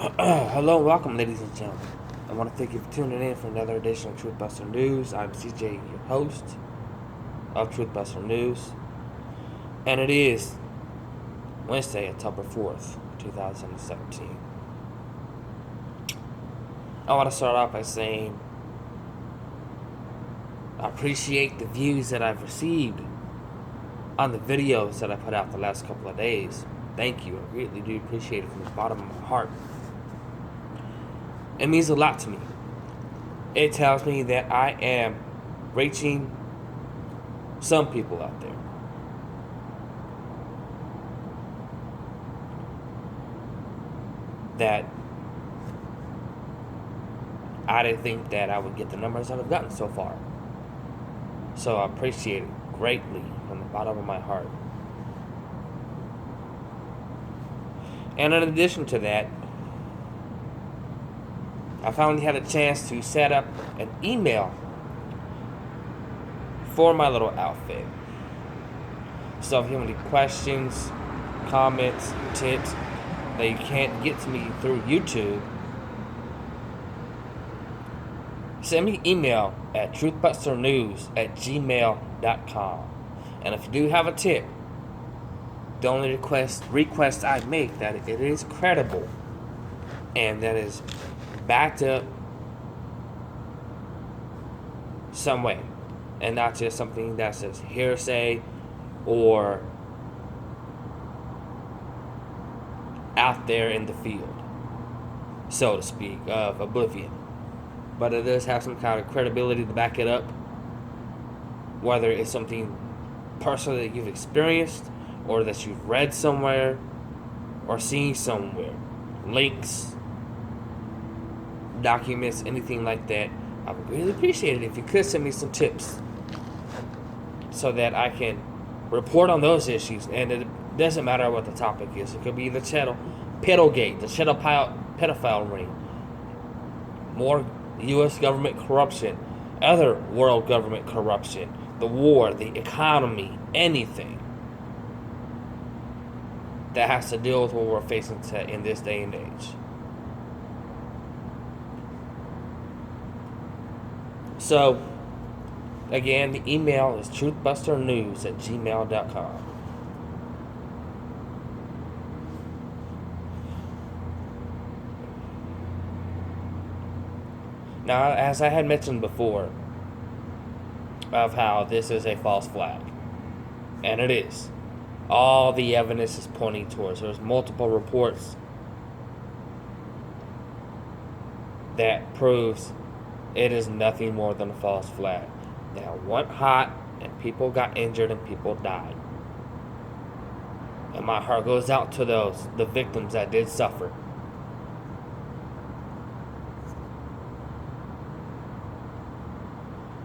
Hello and welcome, ladies and gentlemen. I want to thank you for tuning in for another edition of Truthbuster News. I'm CJ, your host of Truthbuster News, and it is Wednesday, October 4th, 2017. I want to start off by saying I appreciate the views that I've received on the videos that I put out the last couple of days. Thank you. I really do appreciate it from the bottom of my heart. It means a lot to me. It tells me that I am reaching some people out there. That I didn't think that I would get the numbers that I've gotten so far. So I appreciate it greatly from the bottom of my heart. And in addition to that, I finally had a chance to set up an email for my little outfit. So if you have any questions, comments, tips that you can't get to me through YouTube, send me an email at truthbusternews@gmail.com. And if you do have a tip, the only request I make that it is credible and that is backed up some way, and not just something that says hearsay or out there in the field, so to speak, of oblivion. But it does have some kind of credibility to back it up, whether it's something personal that you've experienced or that you've read somewhere or seen somewhere. Links, documents, anything like that. I would really appreciate it if you could send me some tips so that I can report on those issues. And it doesn't matter what the topic is. It could be the Pedogate, the pedophile ring, more U.S. government corruption, other world government corruption, the war, the economy, anything that has to deal with what we're facing in this day and age. So, again, the email is truthbusternews@gmail.com. Now, as I had mentioned before, of how this is a false flag, and it is. All the evidence is pointing towards. There's multiple reports that proves it is nothing more than a false flag. Now, it went hot, and people got injured, and people died. And my heart goes out to the victims that did suffer.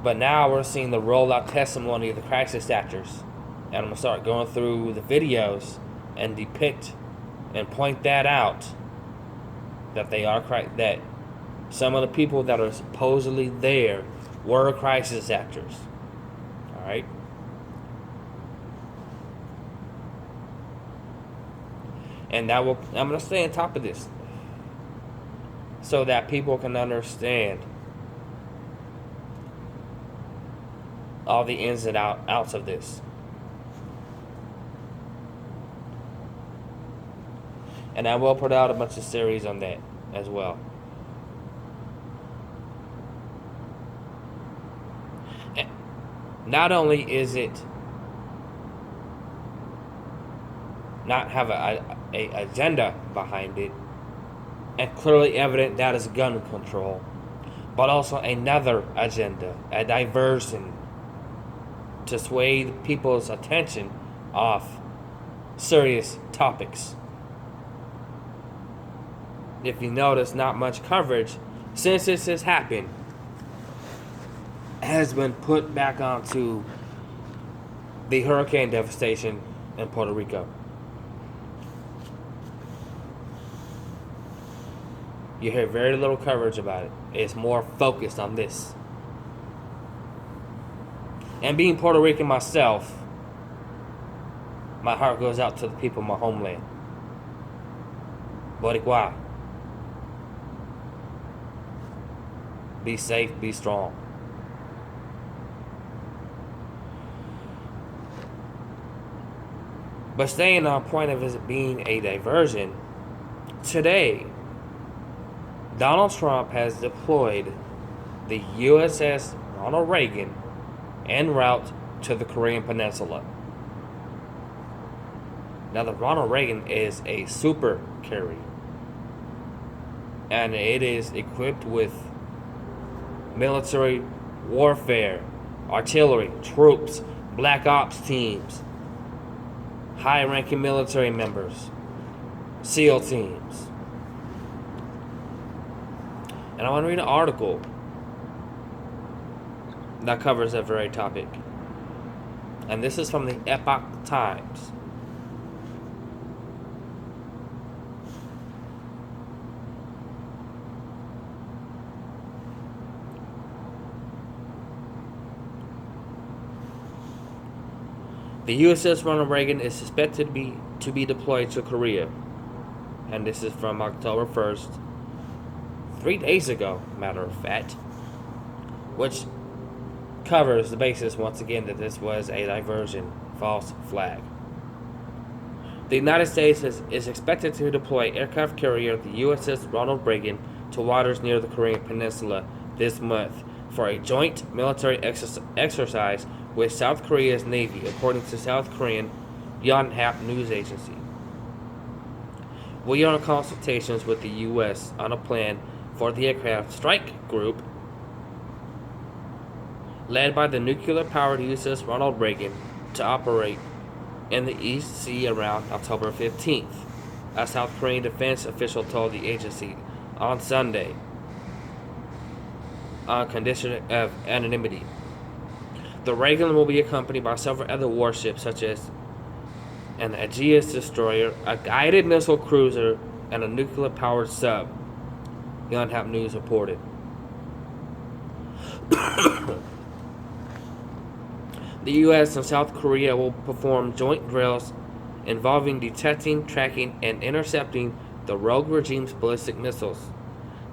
But now we're seeing the rollout testimony of the crisis actors. And I'm going to start going through the videos and depict and point that out, that they are that some of the people that are supposedly there were crisis actors. Alright? And I'm going to stay on top of this so that people can understand all the ins and outs of this. And I will put out a bunch of series on that as well. And not only is it not have a agenda behind it, and clearly evident that is gun control, but also another agenda, a diversion, to sway people's attention off serious topics. If you notice, not much coverage since this has happened has been put back onto the hurricane devastation in Puerto Rico. You hear very little coverage about it. It's more focused on this. And being Puerto Rican myself, my heart goes out to the people of my homeland. Boricua. Be safe, be strong. But staying on point of it being a diversion, today, Donald Trump has deployed the USS Ronald Reagan en route to the Korean Peninsula. Now, the Ronald Reagan is a super carrier, and it is equipped with military warfare, artillery, troops, black ops teams, high-ranking military members, SEAL teams. And I want to read an article that covers that very topic. And this is from the Epoch Times. The USS Ronald Reagan is suspected to be deployed to Korea. And this is from October 1st, 3 days ago, matter of fact, which covers the basis once again that this was a diversion, false flag. The United States is expected to deploy aircraft carrier the USS Ronald Reagan to waters near the Korean Peninsula this month for a joint military exercise with South Korea's Navy, according to South Korean Yonhap news agency. We are in consultations with the U.S. on a plan for the aircraft strike group led by the nuclear-powered USS Ronald Reagan to operate in the East Sea around October 15th, a South Korean defense official told the agency on Sunday, on condition of anonymity. The Reagan will be accompanied by several other warships such as an Aegis destroyer, a guided missile cruiser, and a nuclear-powered sub, Yonhap News reported. The U.S. and South Korea will perform joint drills involving detecting, tracking, and intercepting the rogue regime's ballistic missiles.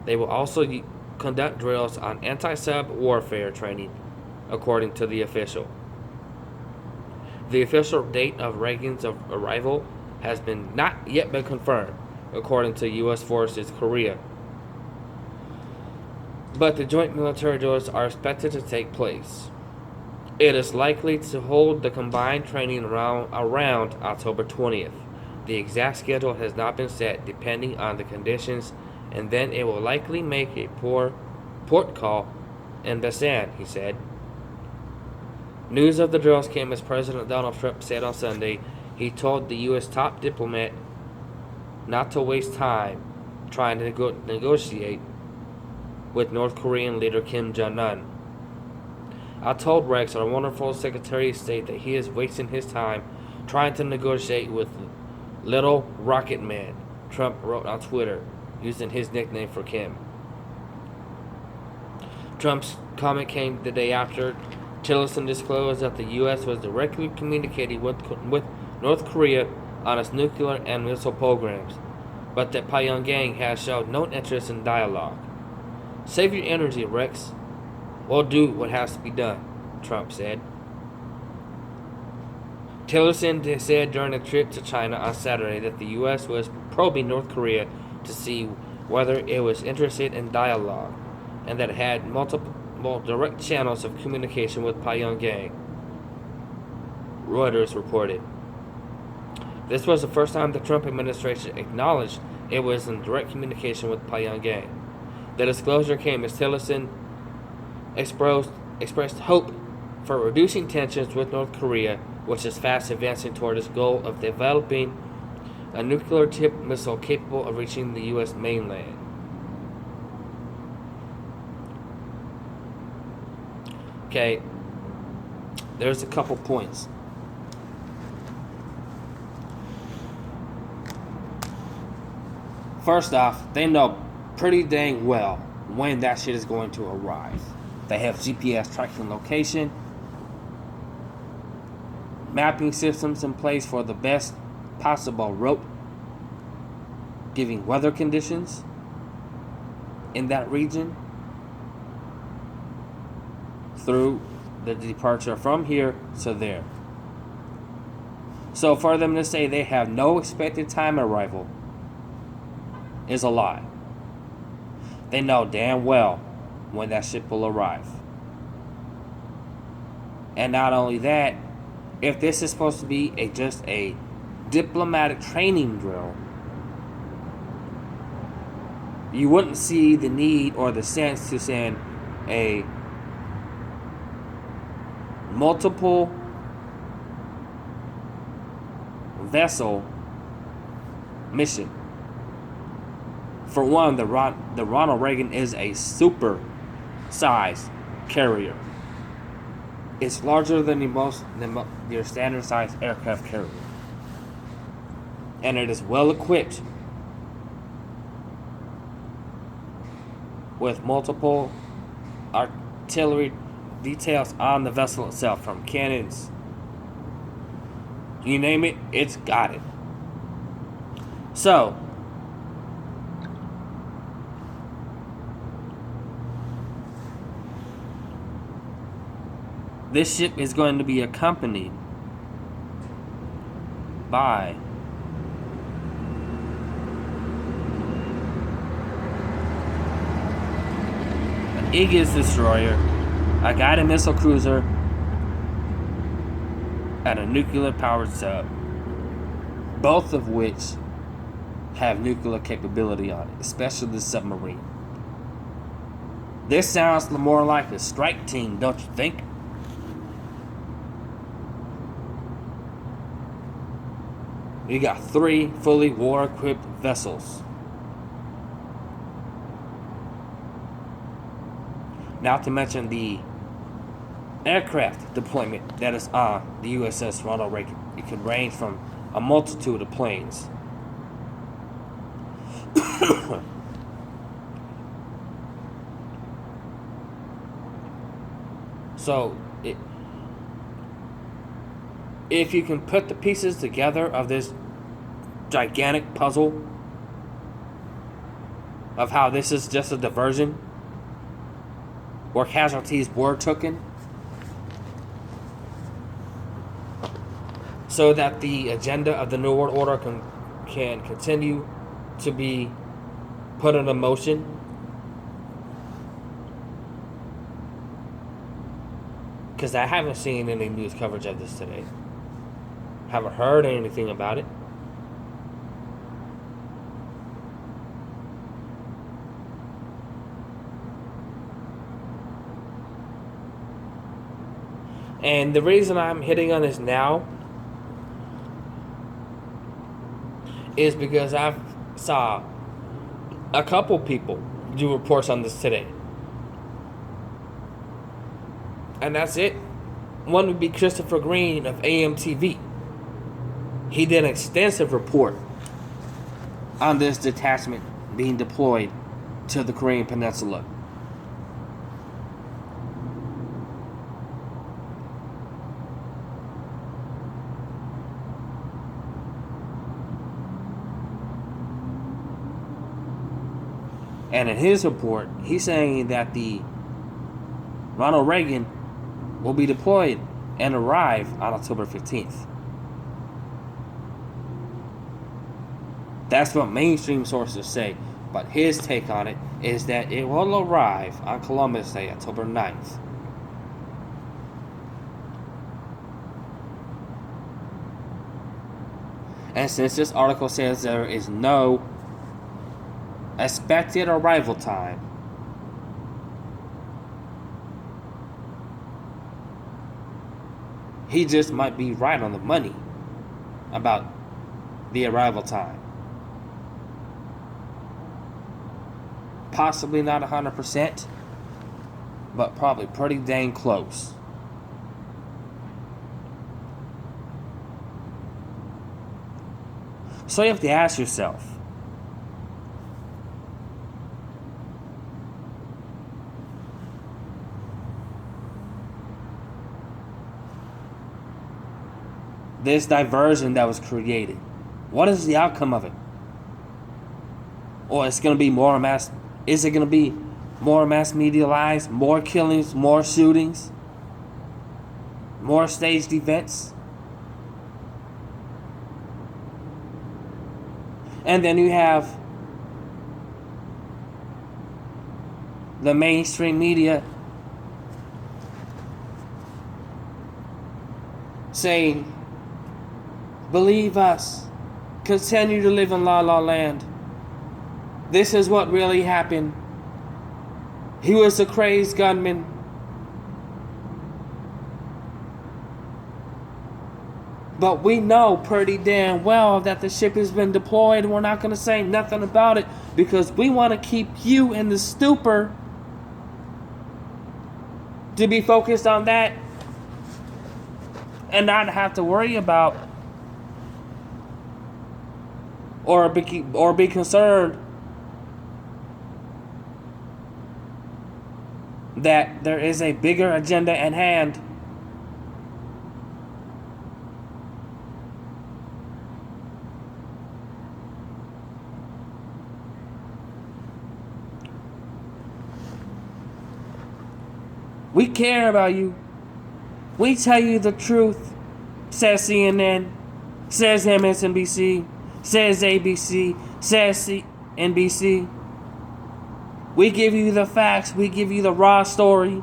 They will also conduct drills on anti-sub warfare training, according to the official. The official date of Reagan's arrival has not yet been confirmed, according to U.S. Forces Korea. But the joint military drills are expected to take place. It is likely to hold the combined training around October 20th. The exact schedule has not been set, depending on the conditions, and then it will likely make a port call in Busan, he said. News of the drills came as President Donald Trump said on Sunday he told the U.S. top diplomat not to waste time trying to negotiate with North Korean leader Kim Jong-un. I told Rex, our wonderful Secretary of State, that he is wasting his time trying to negotiate with Little Rocket Man, Trump wrote on Twitter, using his nickname for Kim. Trump's comment came the day after Tillerson disclosed that the U.S. was directly communicating with North Korea on its nuclear and missile programs, but that Pyongyang has shown no interest in dialogue. Save your energy, Rex. We'll do what has to be done, Trump said. Tillerson said during a trip to China on Saturday that the U.S. was probing North Korea to see whether it was interested in dialogue and that it had multiple direct channels of communication with Pyongyang, Reuters reported. This was the first time the Trump administration acknowledged it was in direct communication with Pyongyang. The disclosure came as Tillerson expressed hope for reducing tensions with North Korea, which is fast advancing toward its goal of developing a nuclear-tipped missile capable of reaching the U.S. mainland. Okay, there's a couple points. First off, they know pretty dang well when that shit is going to arrive. They have GPS tracking location, mapping systems in place for the best possible route, giving weather conditions in that region. through the departure from here to there. So for them to say they have no expected time arrival is a lie. They know damn well when that ship will arrive. And not only that, if this is supposed to be just a diplomatic training drill, you wouldn't see the need or the sense to send a multiple vessel mission. For one, the Ronald Reagan is a super sized carrier. It's larger than your standard sized aircraft carrier, and it is well equipped with multiple artillery details on the vessel itself, from cannons, you name it, it's got it. So, this ship is going to be accompanied by an Aegis destroyer, a guided missile cruiser, and a nuclear-powered sub, both of which have nuclear capability on it, especially the submarine. This sounds more like a strike team, don't you think? We got 3 fully war-equipped vessels. Not to mention the aircraft deployment that is on the USS Ronald Reagan. It could range from a multitude of planes. So, if you can put the pieces together of this gigantic puzzle of how this is just a diversion where casualties were taken so that the agenda of the New World Order can continue to be put into motion, because I haven't seen any news coverage of this today. Haven't heard anything about it. And the reason I'm hitting on this now is because I saw a couple people do reports on this today. And that's it. One would be Christopher Green of AMTV. He did an extensive report on this detachment being deployed to the Korean Peninsula. And in his report, he's saying that the Ronald Reagan will be deployed and arrive on October 15th. That's what mainstream sources say. But his take on it is that it will arrive on Columbus Day, October 9th. And since this article says there is no expected arrival time, he just might be right on the money about the arrival time. Possibly not 100%, but probably pretty dang close. So you have to ask yourself, this diversion that was created, what is the outcome of it? Or it's going to be more mass? Is it going to be more mass media lies, more killings, more shootings? more staged events. And then you have the mainstream media saying, believe us, continue to live in La La Land. This is what really happened. He was a crazed gunman. But we know pretty damn well that the ship has been deployed, and we're not going to say nothing about it because we want to keep you in the stupor to be focused on that and not have to worry about or be concerned that there is a bigger agenda at hand. We care about you. We tell you the truth, says CNN, says MSNBC, says ABC, says NBC. We give you the facts. We give you the raw story.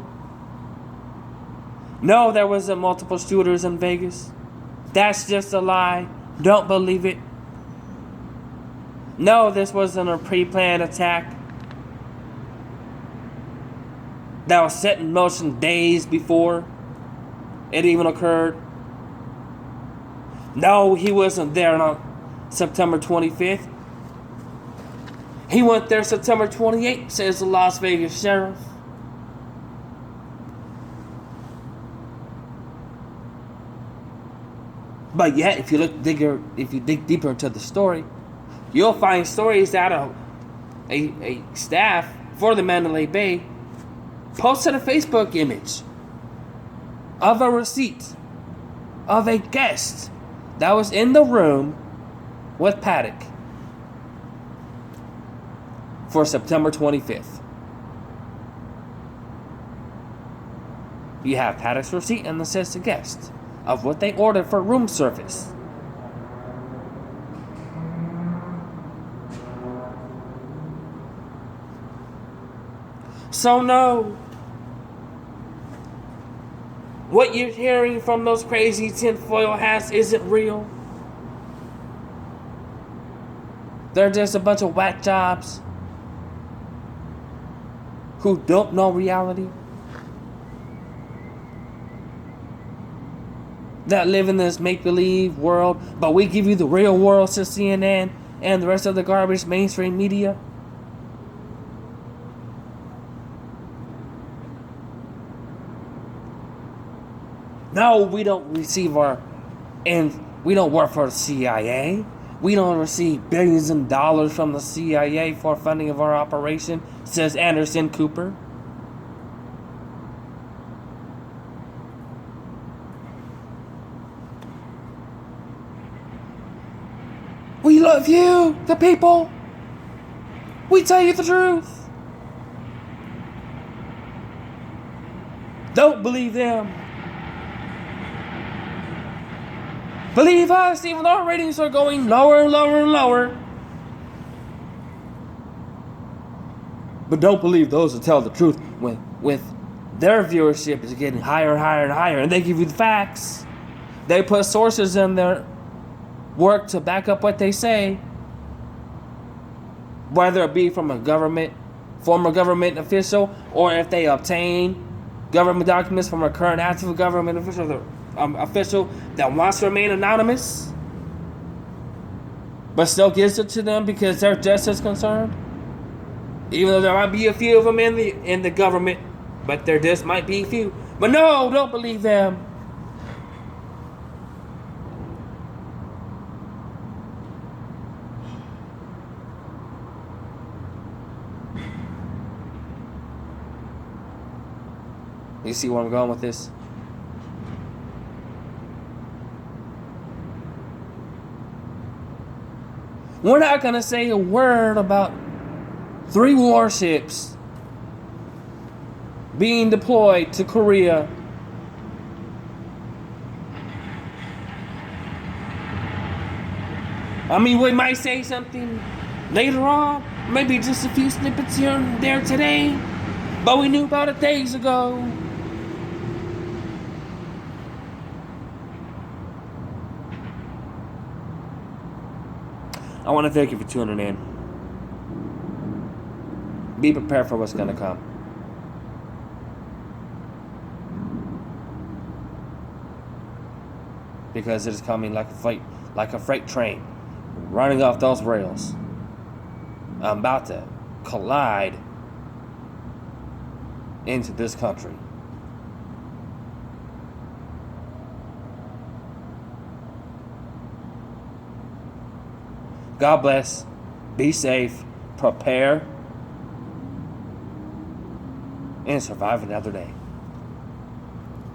No, there wasn't multiple shooters in Vegas. That's just a lie. Don't believe it. No, this wasn't a pre-planned attack that was set in motion days before it even occurred. No, he wasn't there on September 25th. He went there September 28th, says the Las Vegas sheriff. But yet, if you dig deeper into the story, you'll find stories that a staff for the Mandalay Bay posted a Facebook image of a receipt of a guest that was in the room with Paddock for September 25th. You have Paddock's receipt and it says the guest of what they ordered for room service. So no, what you're hearing from those crazy tinfoil hats isn't real. They're just a bunch of whack jobs who don't know reality, that live in this make-believe world, but we give you the real world, says CNN and the rest of the garbage mainstream media. No, we don't we don't work for the CIA. We don't receive billions of dollars from the CIA for funding of our operation, says Anderson Cooper. We love you, the people. We tell you the truth. Don't believe them. Believe us, even though our ratings are going lower and lower and lower. But don't believe those who tell the truth with their viewership is getting higher and higher and higher, and they give you the facts. They put sources in their work to back up what they say, whether it be from a former government official, or if they obtain government documents from a current active government official that wants to remain anonymous, but still gives it to them because they're just as concerned. Even though there might be a few of them in the government, but there just might be a few. But no, don't believe them. You see where I'm going with this? We're not going to say a word about 3 warships being deployed to Korea I mean, we might say something later on, maybe just a few snippets here and there today, but we knew about it days ago. I want to thank you for tuning in. Be prepared for what's going to come. Because it is coming like a freight train, running off those rails. I'm about to collide into this country. God bless. Be safe. Prepare. And survive another day.